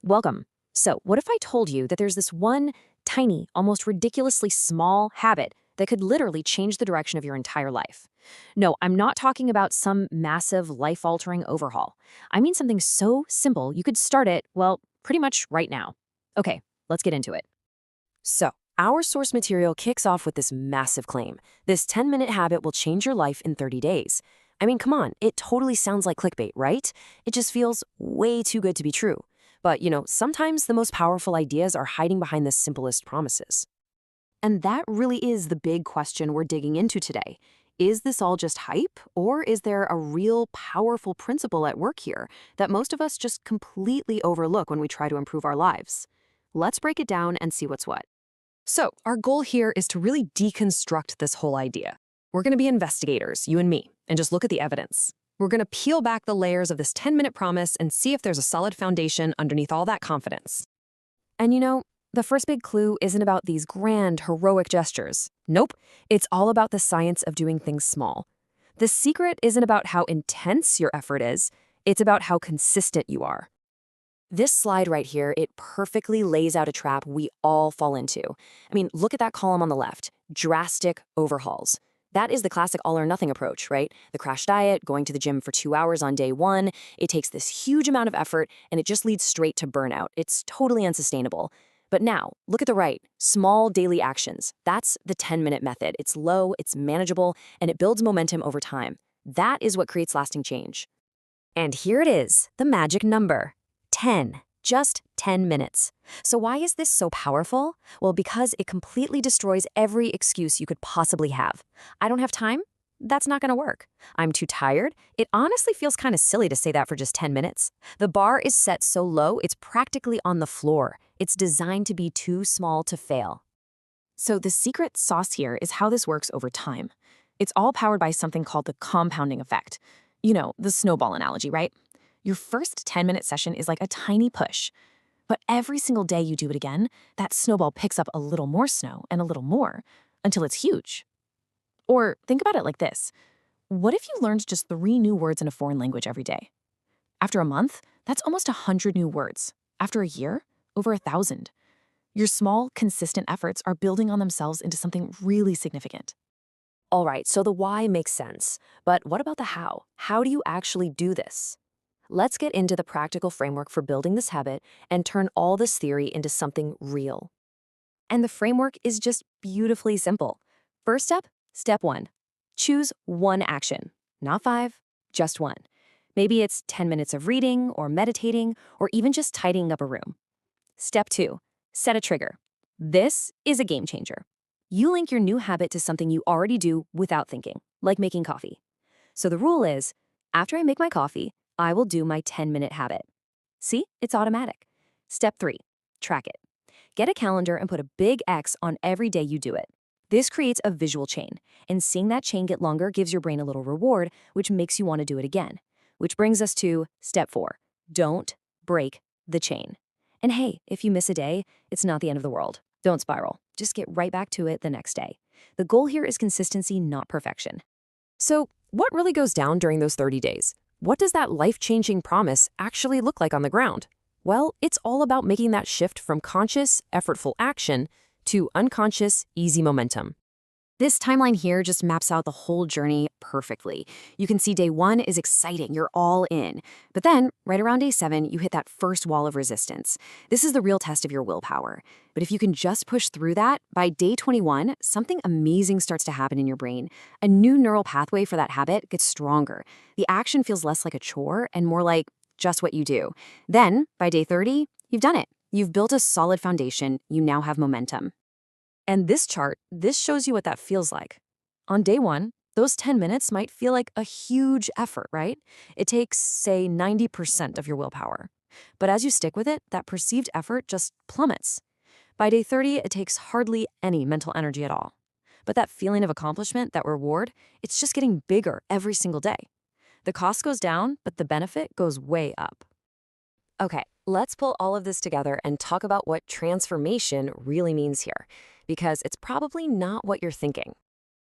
Welcome. So, what if I told you that there's this one tiny, almost ridiculously small habit that could literally change the direction of your entire life? No, I'm not talking about some massive, life altering overhaul. I mean something so simple you could start it, well, pretty much right now. Okay, let's get into it. So, our source material kicks off with this massive claim. This 10-minute habit will change your life in 30 days. I mean, come on, it totally sounds like clickbait, right? It just feels way too good to be true. But, sometimes the most powerful ideas are hiding behind the simplest promises. And that really is the big question we're digging into today. Is this all just hype, or is there a real powerful principle at work here that most of us just completely overlook when we try to improve our lives? Let's break it down and see what's what. So, our goal here is to really deconstruct this whole idea. We're going to be investigators, you and me, and just look at the evidence. We're going to peel back the layers of this 10-minute promise and see if there's a solid foundation underneath all that confidence. And the first big clue isn't about these grand, heroic gestures. Nope, it's all about the science of doing things small. The secret isn't about how intense your effort is, it's about how consistent you are. This slide right here, it perfectly lays out a trap we all fall into. I mean, look at that column on the left, drastic overhauls. That is the classic all-or-nothing approach, right? The crash diet, going to the gym for 2 hours on day one. It takes this huge amount of effort, and it just leads straight to burnout. It's totally unsustainable. But now, look at the right, small daily actions. That's the 10-minute method. It's low, it's manageable, and it builds momentum over time. That is what creates lasting change. And here it is, the magic number, 10. Just 10 minutes. So why is this so powerful? Well, because it completely destroys every excuse you could possibly have. I don't have time? That's not going to work. I'm too tired? It honestly feels kind of silly to say that for just 10 minutes. The bar is set so low, it's practically on the floor. It's designed to be too small to fail. So the secret sauce here is how this works over time. It's all powered by something called the compounding effect. The snowball analogy, right? Your first 10-minute session is like a tiny push. But every single day you do it again, that snowball picks up a little more snow and a little more until it's huge. Or think about it like this. What if you learned just 3 new words in a foreign language every day? After a month, that's almost 100 new words. After a year, over 1,000. Your small, consistent efforts are building on themselves into something really significant. All right, so the why makes sense. But what about the how? How do you actually do this? Let's get into the practical framework for building this habit and turn all this theory into something real. And the framework is just beautifully simple. First step, step 1. Choose one action. Not 5, just 1. Maybe it's 10 minutes of reading or meditating or even just tidying up a room. Step 2. Set a trigger. This is a game changer. You link your new habit to something you already do without thinking, like making coffee. So the rule is, after I make my coffee, I will do my 10-minute habit. See, it's automatic. Step 3, track it. Get a calendar and put a big X on every day you do it. This creates a visual chain, and seeing that chain get longer gives your brain a little reward, which makes you want to do it again. Which brings us to step 4, don't break the chain. And hey, if you miss a day, it's not the end of the world. Don't spiral. Just get right back to it the next day. The goal here is consistency, not perfection. So, what really goes down during those 30 days? What does that life-changing promise actually look like on the ground? Well, it's all about making that shift from conscious, effortful action to unconscious, easy momentum. This timeline here just maps out the whole journey perfectly. You can see day 1 is exciting, you're all in. But then, right around day 7, you hit that first wall of resistance. This is the real test of your willpower. But if you can just push through that, by day 21, something amazing starts to happen in your brain. A new neural pathway for that habit gets stronger. The action feels less like a chore and more like just what you do. Then, by day 30, you've done it. You've built a solid foundation, you now have momentum. And this chart, this shows you what that feels like. On day 1, those 10 minutes might feel like a huge effort, right? It takes, say, 90% of your willpower. But as you stick with it, that perceived effort just plummets. By day 30, it takes hardly any mental energy at all. But that feeling of accomplishment, that reward, it's just getting bigger every single day. The cost goes down, but the benefit goes way up. Okay, let's pull all of this together and talk about what transformation really means here, because it's probably not what you're thinking.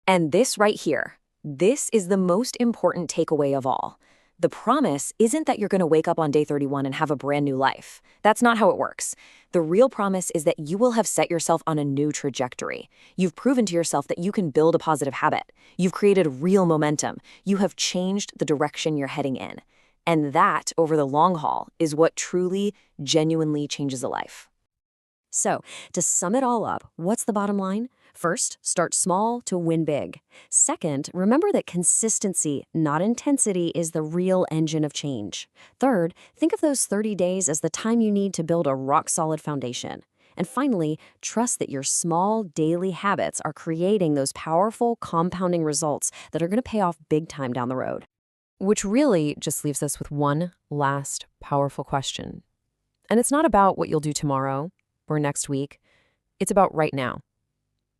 And this right here, this is the most important takeaway of all. The promise isn't that you're going to wake up on day 31 and have a brand new life. That's not how it works. The real promise is that you will have set yourself on a new trajectory. You've proven to yourself that you can build a positive habit. You've created real momentum. You have changed the direction you're heading in. And that, over the long haul, is what truly, genuinely changes a life. So, to sum it all up, what's the bottom line? First, start small to win big. Second, remember that consistency, not intensity, is the real engine of change. Third, think of those 30 days as the time you need to build a rock-solid foundation. And finally, trust that your small daily habits are creating those powerful compounding results that are going to pay off big time down the road. Which really just leaves us with one last powerful question. And it's not about what you'll do tomorrow or next week. It's about right now.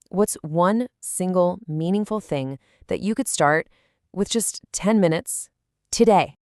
What's one single meaningful thing that you could start with just 10 minutes today?